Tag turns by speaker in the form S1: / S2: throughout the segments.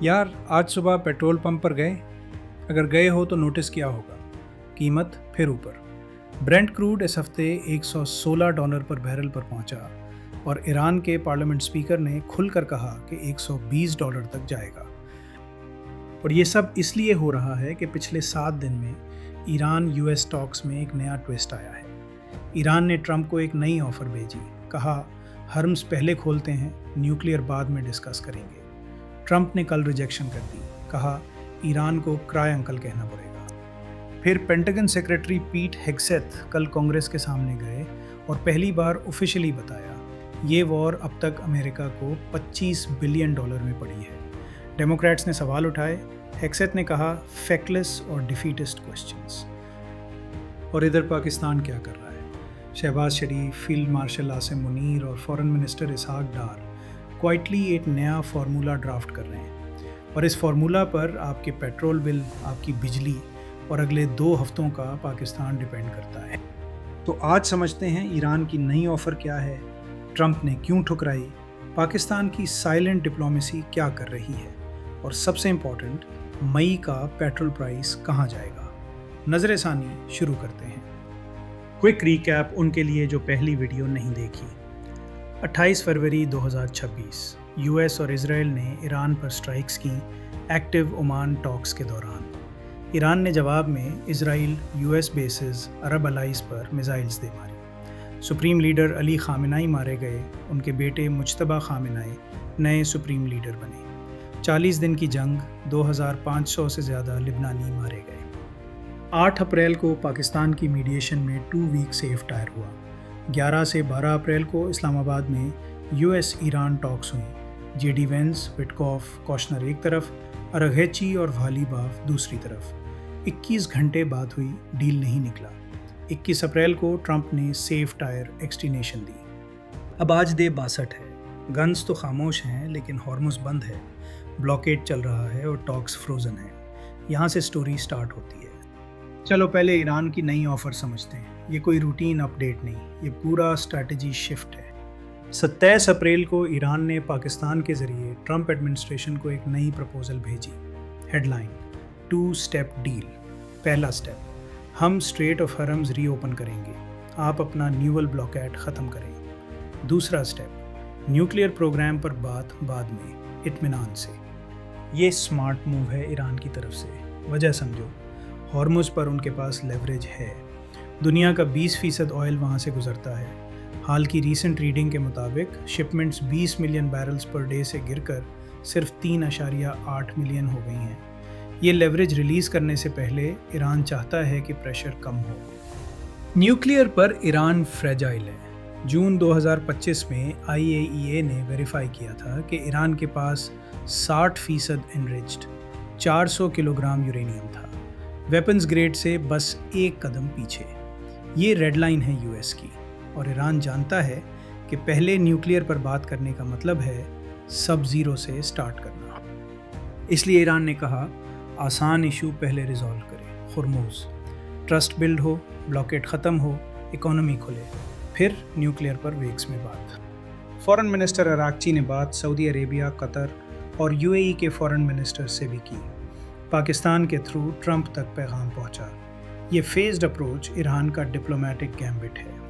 S1: यार आज सुबह पेट्रोल पंप पर गए? अगर गए हो तो नोटिस किया होगा, कीमत फिर ऊपर। ब्रेंट क्रूड इस हफ्ते $116 पर बैरल पर पहुंचा और ईरान के पार्लियामेंट स्पीकर ने खुलकर कहा कि $120 तक जाएगा। और ये सब इसलिए हो रहा है कि पिछले 7 दिन में ईरान यूएस टॉक्स में एक नया ट्विस्ट आया है। ईरान ने ट्रंप को एक नई ऑफ़र भेजी, कहा हर्म्स पहले खोलते हैं, न्यूक्लियर बाद में डिस्कस करेंगे। ट्रंप ने कल रिजेक्शन कर दी, कहा ईरान को क्राय अंकल कहना पड़ेगा। फिर पेंटागन सेक्रेटरी पीट हेग्सेथ कल कांग्रेस के सामने गए और पहली बार ऑफिशियली बताया ये वॉर अब तक अमेरिका को $25 बिलियन में पड़ी है। डेमोक्रेट्स ने सवाल उठाए, हेग्सेथ ने कहा फैक्टलेस और डिफीटिस्ट क्वेश्चंस। और इधर पाकिस्तान क्या कर रहा है? शहबाज शरीफ, फील्ड मार्शल आसिम मुनीर और फॉरेन मिनिस्टर इसहाक डार क्वाइटली एक नया फार्मूला ड्राफ्ट कर रहे हैं और इस फार्मूला पर आपके पेट्रोल बिल, आपकी बिजली और अगले 2 हफ्तों का पाकिस्तान डिपेंड करता है। तो आज समझते हैं ईरान की नई ऑफ़र क्या है, ट्रंप ने क्यों ठुकराई, पाकिस्तान की साइलेंट डिप्लोमेसी क्या कर रही है और सबसे इम्पॉर्टेंट, मई का पेट्रोल प्राइस कहाँ जाएगा। नज़र सानी शुरू करते हैं। क्विक रिकैप उनके लिए जो पहली वीडियो नहीं देखी। 28 फरवरी 2026 यूएस और इजराइल ने ईरान पर स्ट्राइक्स की एक्टिव ओमान टॉक्स के दौरान। ईरान ने जवाब में इजराइल यूएस बेसिस अरब अलाइज पर मिसाइल्स दे मारी। सुप्रीम लीडर अली खामेनाई मारे गए, उनके बेटे मुज्तबा खामेनाई नए सुप्रीम लीडर बने। 40 दिन की जंग, 2500 से ज़्यादा लिबनानी मारे गए। 8 अप्रैल को पाकिस्तान की मीडिएशन में 2 वीक सेफ टायर हुआ। 11 से 12 अप्रैल को इस्लामाबाद में यूएस ईरान टॉक्स हुई। जेडी वेंस, विटकॉफ, कौशनर एक तरफ, अरगहेची और वालीबाफ दूसरी तरफ। 21 घंटे बात हुई, डील नहीं निकला। 21 अप्रैल को ट्रंप ने सेफ टायर एक्सटेंशन दी। अब आज डे 62 है। गन्स तो खामोश हैं लेकिन हॉर्मुज़ बंद है, ब्लॉकेड चल रहा है और टॉक्स फ्रोज़न है। यहाँ से स्टोरी स्टार्ट होती है। चलो पहले ईरान की नई ऑफ़र समझते हैं। ये कोई रूटीन अपडेट नहीं, ये पूरा स्ट्रैटेजी शिफ्ट है। 27 अप्रैल को ईरान ने पाकिस्तान के ज़रिए ट्रंप एडमिनिस्ट्रेशन को एक नई प्रपोज़ल भेजी। Headline 2 step deal. पहला स्टेप, हम स्ट्रेट ऑफ हॉर्मुज़ रीओपन करेंगे, आप अपना न्यूअल ब्लॉकेड ख़त्म करें। दूसरा स्टेप, न्यूक्लियर प्रोग्राम पर बात बाद में, इत्मीनान से। ये स्मार्ट मूव है ईरान की तरफ से। वजह समझो, हॉर्मुज़ पर उनके पास लेवरेज है। दुनिया का 20% ऑयल वहाँ से गुजरता है। हाल की रीसेंट रीडिंग के मुताबिक shipments 20 million barrels per day से गिरकर सिर्फ 3.8 मिलियन हो गई हैं। ये लेवरेज रिलीज़ करने से पहले ईरान चाहता है कि प्रेशर कम हो। न्यूक्लियर पर ईरान फ्रेजाइल है। जून 2025 में IAEA ने वेरीफाई किया था कि ईरान के पास 60% एनरिच्ड 400 किलोग्राम यूरेनियम था। वेपन्स ग्रेड से बस एक कदम पीछे। ये रेड लाइन है यूएस की और ईरान जानता है कि पहले न्यूक्लियर पर बात करने का मतलब है सब ज़ीरो से स्टार्ट करना। इसलिए ईरान ने कहा आसान इशू पहले रिजॉल्व करें, हॉर्मुज़। ट्रस्ट बिल्ड हो, ब्लॉकेड ख़त्म हो, इकोनॉमी खुले, फिर न्यूक्लियर पर वेक्स में बात। फॉरेन मिनिस्टर अराक्ची ने बात सऊदी अरेबिया, कतर और UAE के फॉरेन मिनिस्टर से भी की। पाकिस्तान के थ्रू ट्रंप तक पैगाम पहुंचा। ये फेज्ड अप्रोच ईरान का डिप्लोमेटिक गैम्बिट है।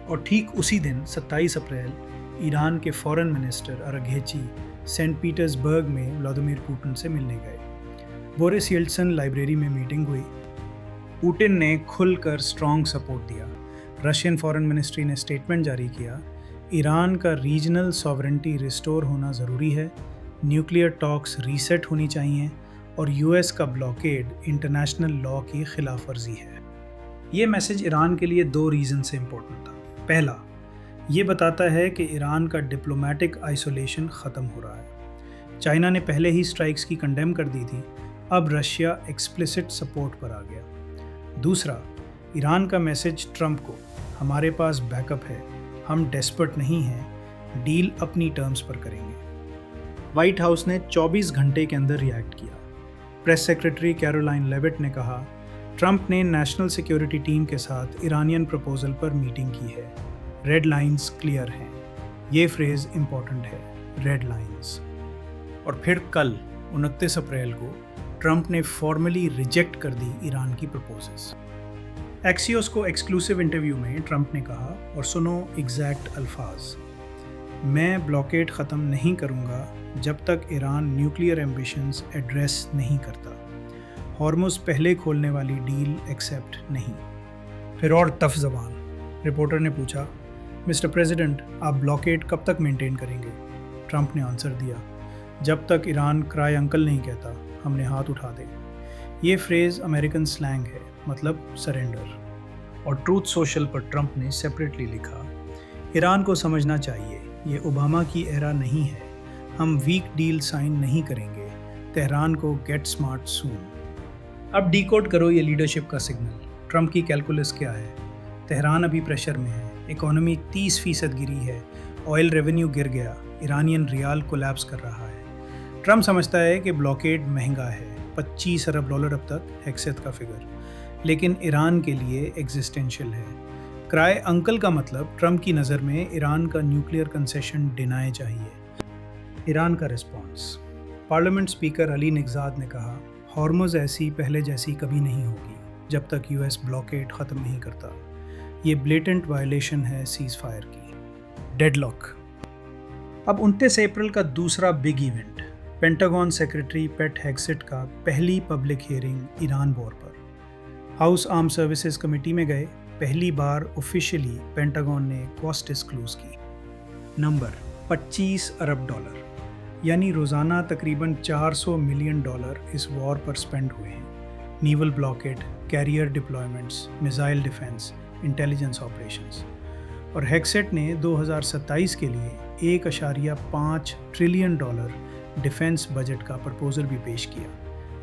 S1: और ठीक उसी दिन 27 अप्रैल ईरान के फॉरेन मिनिस्टर अरगहेची सेंट पीटर्सबर्ग में व्लादिमीर पुतिन से मिलने गए। बोरिस येल्टसिन लाइब्रेरी में मीटिंग हुई। पुतिन ने खुलकर स्ट्रॉन्ग सपोर्ट दिया। रशियन फॉरेन मिनिस्ट्री ने स्टेटमेंट जारी किया, ईरान का रीजनल सॉवरेंटी रिस्टोर होना ज़रूरी है, न्यूक्लियर टॉक्स रीसेट होनी चाहिए और यूएस का ब्लॉकेड इंटरनेशनल लॉ की खिलाफ वर्जी है। ये मैसेज ईरान के लिए 2 रीज़न से इम्पोर्टेंट था। पहला, ये बताता है कि ईरान का डिप्लोमेटिक आइसोलेशन ख़त्म हो रहा है। चाइना ने पहले ही स्ट्राइक्स की कंडेम कर दी थी, अब रशिया एक्सप्लिसिट सपोर्ट पर आ गया। दूसरा, ईरान का मैसेज ट्रंप को, हमारे पास बैकअप है, हम डेस्पर्ट नहीं हैं, डील अपनी टर्म्स पर करेंगे। व्हाइट हाउस ने 24 घंटे के अंदर रिएक्ट किया। प्रेस सेक्रेटरी कैरोलाइन लेविट ने कहा, ट्रंप ने नेशनल सिक्योरिटी टीम के साथ ईरानियन प्रपोजल पर मीटिंग की है, रेड लाइंस क्लियर हैं। ये फ्रेज़ इम्पॉर्टेंट है, रेड लाइंस। और फिर कल 29 अप्रैल को ट्रंप ने फॉर्मली रिजेक्ट कर दी ईरान की प्रपोजल्स। एक्सियोस को एक्सक्लूसिव इंटरव्यू में ट्रंप ने कहा, और सुनो एग्जैक्ट अल्फाज, मैं ब्लॉकेड ख़त्म नहीं करूँगा जब तक ईरान न्यूक्लियर एम्बिशंस एड्रेस नहीं करता। हॉर्मुज़ पहले खोलने वाली डील एक्सेप्ट नहीं। फिर और टफ ज़बान रिपोर्टर ने पूछा, मिस्टर प्रेसिडेंट, आप ब्लॉकेड कब तक मेंटेन करेंगे? ट्रंप ने आंसर दिया, जब तक ईरान क्राई अंकल नहीं कहता, हमने हाथ उठा दे। ये फ्रेज़ अमेरिकन स्लैंग है, मतलब सरेंडर। और ट्रूथ सोशल पर ट्रंप ने सेपरेटली लिखा, ईरान को समझना चाहिए ये ओबामा की एरा नहीं है, हम वीक डील साइन नहीं करेंगे, तेहरान को गेट स्मार्ट सून। अब डिकोड करो ये लीडरशिप का सिग्नल। ट्रंप की कैलकुलस क्या है? तेहरान अभी प्रेशर में है, इकोनॉमी 30% गिरी है, ऑयल रेवेन्यू गिर गया, ईरानियन रियाल कोलैप्स कर रहा है। ट्रंप समझता है कि ब्लॉकेड महंगा है, $25 अरब अब तक हेक्सेथ का फिगर, लेकिन ईरान के लिए एग्जिस्टेंशियल है। क्राई अंकल का मतलब ट्रंप की नज़र में ईरान का न्यूक्लियर कंसेशन डिनाई चाहिए। ईरान का रिस्पॉन्स। पार्लियामेंट स्पीकर अली निगजाद ने कहा, हॉर्मुज़ ऐसी पहले जैसी कभी नहीं होगी जब तक यूएस ब्लॉकेड ख़त्म नहीं करता। ये ब्लेटेंट वायलेशन है सीज़ फायर की। डेडलॉक। अब 29 अप्रैल का दूसरा बिग इवेंट, पेंटागन सेक्रेटरी पेट हेग्सेट का पहली पब्लिक हियरिंग ईरान वॉर पर। हाउस आर्म सर्विसेज कमेटी में गए, पहली बार ऑफिशियली पेंटागन ने कॉस्ट डिस्क्लोज की। नंबर $25 अरब, यानी रोज़ाना तकरीबन $400 मिलियन इस वॉर पर स्पेंड हुए हैं। Naval blockade, carrier deployments, missile defence, intelligence operations. और हेग्सेट ने 2027 के लिए $1.5 ट्रिलियन डिफेंस बजट का प्रपोजल भी पेश किया।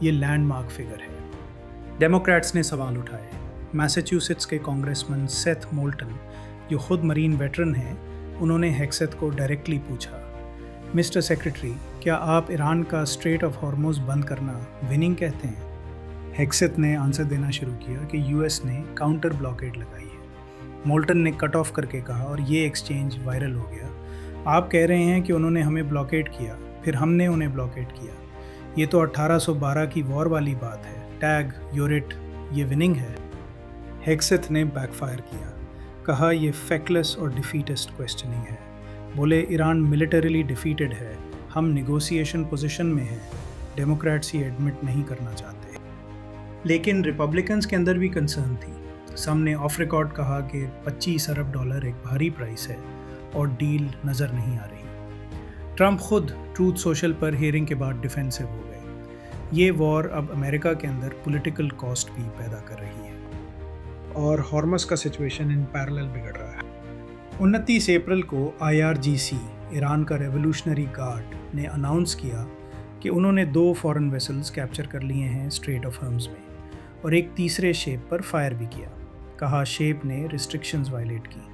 S1: ये लैंडमार्क फिगर है। डेमोक्रेट्स ने सवाल उठाए। मैसाचुसेट्स के कांग्रेसमैन सेथ मोल्टन, जो खुद मरीन वेटरन हैं, उन्होंने हेग्सेट को डायरेक्टली पूछा, मिस्टर सेक्रेटरी, क्या आप ईरान का स्ट्रेट ऑफ हॉर्मुज़ बंद करना विनिंग कहते हैं? हेग्सेट ने आंसर देना शुरू किया कि यूएस ने काउंटर ब्लॉकेड लगाई है। मोल्टन ने कट ऑफ करके कहा, और ये एक्सचेंज वायरल हो गया, आप कह रहे हैं कि उन्होंने हमें ब्लॉकेड किया, फिर हमने उन्हें ब्लॉकेड किया। ये तो 1812 की वॉर वाली बात है, टैग यूरिट, ये विनिंग है। हेग्सेट ने बैकफायर किया, कहा ये फैक्टलेस और डिफीटिस्ट क्वेश्चनिंग है। बोले ईरान मिलिटरीली डिफीटेड है, हम निगोसिएशन पोजीशन में हैं, डेमोक्रेट्स ये एडमिट नहीं करना चाहते। लेकिन रिपब्लिकन्स के अंदर भी कंसर्न थी। सम ने ऑफ रिकॉर्ड कहा कि $25 अरब एक भारी प्राइस है और डील नज़र नहीं आ रही। ट्रंप खुद ट्रूथ सोशल पर हियरिंग के बाद डिफेंसिव हो गए। ये वॉर अब अमेरिका के अंदर पॉलिटिकल कॉस्ट भी पैदा कर रही है और हॉर्मस का सिचुएशन इन पैरेलल बिगड़ रहा है। 29 अप्रैल को IRGC, ईरान का रेवोल्यूशनरी गार्ड, ने अनाउंस किया कि उन्होंने 2 फॉरेन वेसल्स कैप्चर कर लिए हैं स्ट्रेट ऑफ हॉर्मुज़ में, और एक तीसरे शेप पर फायर भी किया। कहा शेप ने रिस्ट्रिक्शंस वायलेट की।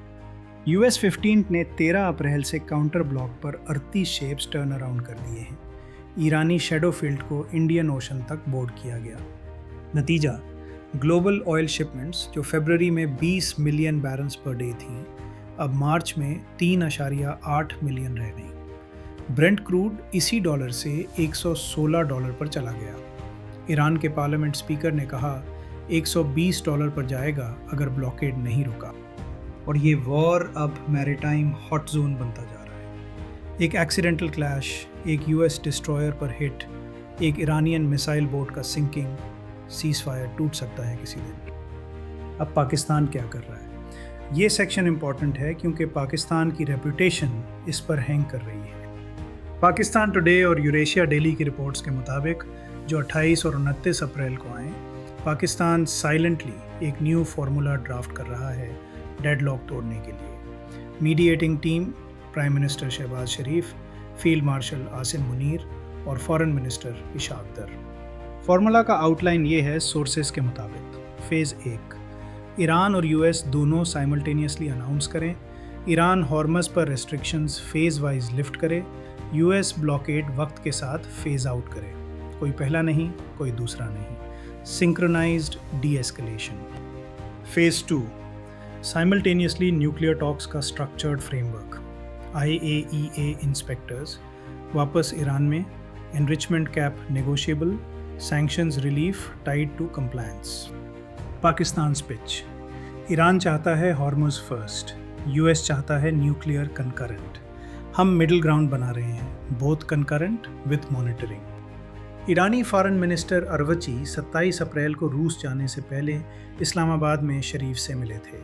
S1: US 15 ने 13 अप्रैल से काउंटर ब्लॉक पर 38 शेप्स टर्न अराउंड कर दिए हैं। ईरानी शैडो फील्ड को इंडियन ओशन तक बोर्ड किया गया। नतीजा, ग्लोबल ऑयल शिपमेंट्स जो फरवरी में 20 मिलियन बैरल्स पर डे थी, अब मार्च में 3.8 मिलियन रह गई। ब्रेंट क्रूड इसी डॉलर से $116 पर चला गया। ईरान के पार्लियामेंट स्पीकर ने कहा $120 पर जाएगा अगर ब्लॉकेड नहीं रुका। और ये वॉर अब मैरीटाइम हॉट जोन बनता जा रहा है। एक एक्सीडेंटल क्लैश, एक US डिस्ट्रॉयर पर हिट, एक ईरानियन मिसाइल बोट का सिंकिंग, सीज फायर टूट सकता है किसी दिन। अब पाकिस्तान क्या कर रहा है? ये सेक्शन इम्पॉर्टेंट है क्योंकि पाकिस्तान की रेपुटेशन इस पर हैंग कर रही है। पाकिस्तान टुडे और यूरेशिया डेली की रिपोर्ट्स के मुताबिक, जो 28 और 29 अप्रैल को आए, पाकिस्तान साइलेंटली एक न्यू फार्मूला ड्राफ्ट कर रहा है डेडलॉक तोड़ने के लिए। Mediating team prime minister Shahbaz Sharif, field marshal Asim Munir और foreign minister Ishaq Dar. Formula का आउटलाइन ये है सोर्सेज के मुताबिक। फेज़ 1, ईरान और US दोनों साइमल्टेनियसली अनाउंस करें, ईरान हॉर्मस पर रेस्ट्रिक्शंस फेज़ वाइज लिफ्ट करे, US ब्लॉकेड वक्त के साथ फेज़ आउट करे, कोई पहला नहीं कोई दूसरा नहीं, synchronized deescalation. Phase 2, simultaneously nuclear talks का स्ट्रक्चर्ड फ्रेमवर्क, IAEA इंस्पेक्टर्स वापस ईरान में, enrichment cap negotiable, sanctions relief tied to compliance. Pakistan pitch. Iran चाहता है हॉर्मुज़ फर्स्ट, यूएस चाहता है न्यूक्लियर कंकरेंट। हम मिडिल ग्राउंड बना रहे हैं, both concurrent with monitoring. Iranian foreign minister Araghchi 27 April को रूस जाने से पहले इस्लामाबाद में शरीफ से मिले थे।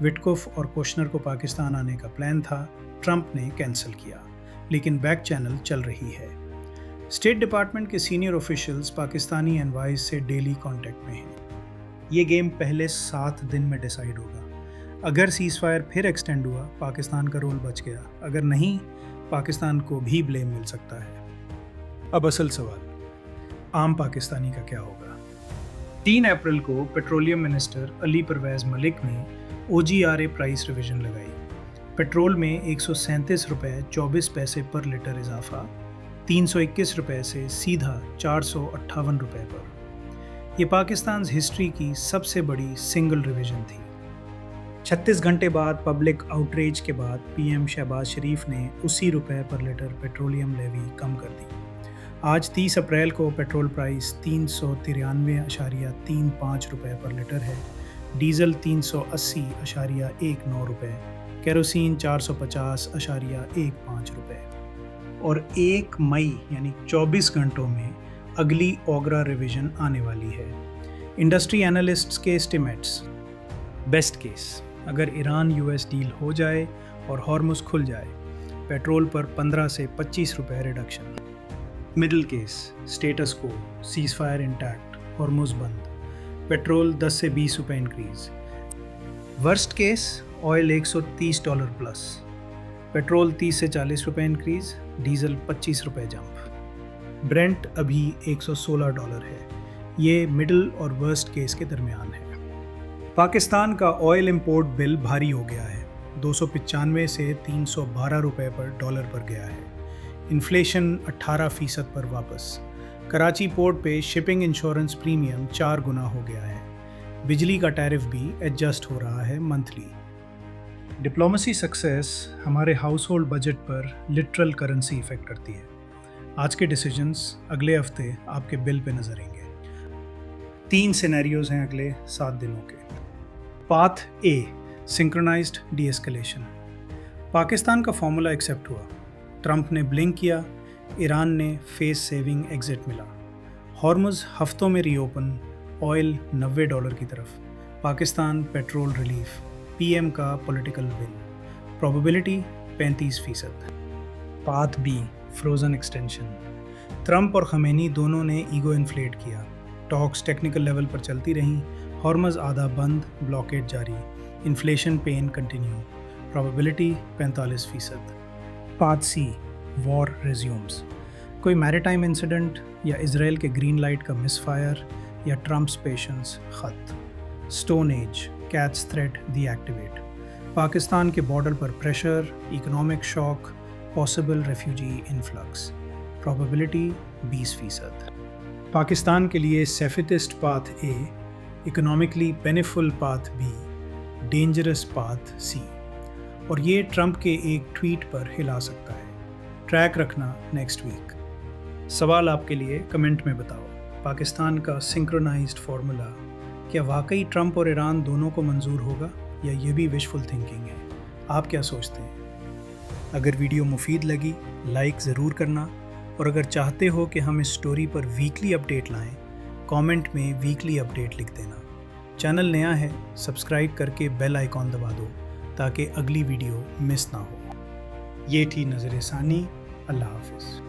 S1: विटकोफ और कोशनर को पाकिस्तान आने का प्लान था, ट्रंप ने कैंसिल किया, लेकिन बैक चैनल चल रही है। स्टेट डिपार्टमेंट के सीनियर ऑफिशियल्स पाकिस्तानी एनवाइस से डेली कांटेक्ट में हैं। ये गेम पहले 7 दिन में डिसाइड होगा। अगर सीज़ फायर फिर एक्सटेंड हुआ, पाकिस्तान का रोल बच गया, अगर नहीं, पाकिस्तान को भी ब्लेम मिल सकता है। अब असल सवाल, आम पाकिस्तानी का क्या होगा? 3 अप्रैल को पेट्रोलियम मिनिस्टर अली परवेज़ मलिक ने OGRA प्राइस रिविजन लगाई। पेट्रोल में 137 रुपये 24 पैसे पर लीटर इजाफा, 321 रुपये से सीधा 458 रुपये पर। ये पाकिस्तान हिस्ट्री की सबसे बड़ी सिंगल रिवीजन थी। 36 घंटे बाद पब्लिक आउटरीच के बाद PM शहबाज शरीफ ने उसी रुपये पर लीटर पेट्रोलियम लेवी कम कर दी। आज 30 अप्रैल को पेट्रोल प्राइस 393.35 रुपये पर लीटर है, डीजल 380.19 रुपये, केरोसिन 450.15 रुपये। और 1 मई यानी 24 घंटों में अगली ओगरा रिवीजन आने वाली है। इंडस्ट्री एनालिस्ट्स के एस्टिमेट्स, बेस्ट केस अगर ईरान US डील हो जाए और हॉर्मुज़ खुल जाए, पेट्रोल पर 15 से 25 रुपये रिडक्शन। मिडिल केस स्टेटस को, सीज़ फायर इंटैक्ट, हॉर्मुज़ बंद, पेट्रोल 10 से 20 रुपये increase. Worst case oil $130 plus, petrol 30 से 40 रुपये इंक्रीज़, डीजल 25 रुपये जंप। ब्रेंट अभी $116 है। ये मिडिल और वर्स्ट केस के दरमियान है। पाकिस्तान का ऑयल इंपोर्ट बिल भारी हो गया है, 295 से 312 रुपये पर डॉलर पर गया है। इन्फ्लेशन 18% पर वापस। कराची पोर्ट पे शिपिंग इंश्योरेंस प्रीमियम 4 गुना हो गया है। बिजली का टैरिफ भी एडजस्ट हो रहा है मंथली। डिप्लोमेसी सक्सेस हमारे हाउस होल्ड बजट पर लिटरल करेंसी इफेक्ट करती है। आज के डिसीजंस अगले हफ्ते आपके बिल पे नजर आएंगे। 3 सिनेरियोज हैं अगले 7 दिनों के। Path A, synchronised deescalation. Pakistan का फॉर्मूला एक्सेप्ट हुआ, ट्रंप ने ब्लिंक किया, ईरान ने फेस सेविंग एग्जिट मिला। हॉर्मुज़ हफ्तों में रीओपन, ऑयल $90 की तरफ, पाकिस्तान पेट्रोल रिलीफ, PM का political win, probability 35%। Path B, frozen extension. Trump और खमेनी दोनों ने ईगो इन्फ्लेट किया, टॉक्स टेक्निकल लेवल पर चलती रहीं, हॉर्मुज़ आधा बंद, ब्लॉकेट जारी, inflation pain continue, probability 45%। Path C, war resumes. कोई मैरीटाइम इंसिडेंट या इजराइल के ग्रीन लाइट का मिसफायर या ट्रंप्स पेशेंस ख़त। Stone age, cats threat deactivate. Pakistan के बॉर्डर पर pressure, economic shock, possible refugee influx, probability 20%। Pakistan के लिए safest path A, economically beneficial path B, dangerous path C। और ये ट्रंप के एक ट्वीट पर हिला सकता है। ट्रैक रखना नेक्स्ट वीक। सवाल आपके लिए कमेंट में बताओ, पाकिस्तान का सिंक्रोनाइज्ड फार्मूला क्या वाकई ट्रंप और ईरान दोनों को मंजूर होगा या ये भी विशफुल थिंकिंग है? आप क्या सोचते हैं? अगर वीडियो मुफीद लगी, लाइक ज़रूर करना, और अगर चाहते हो कि हम इस स्टोरी पर वीकली अपडेट लाएं, कमेंट में वीकली अपडेट लिख देना। चैनल नया है, सब्सक्राइब करके बेल आइकॉन दबा दो ताकि अगली वीडियो मिस ना हो। ये थी नज़र सानी। अल्लाह हाफ़िज़।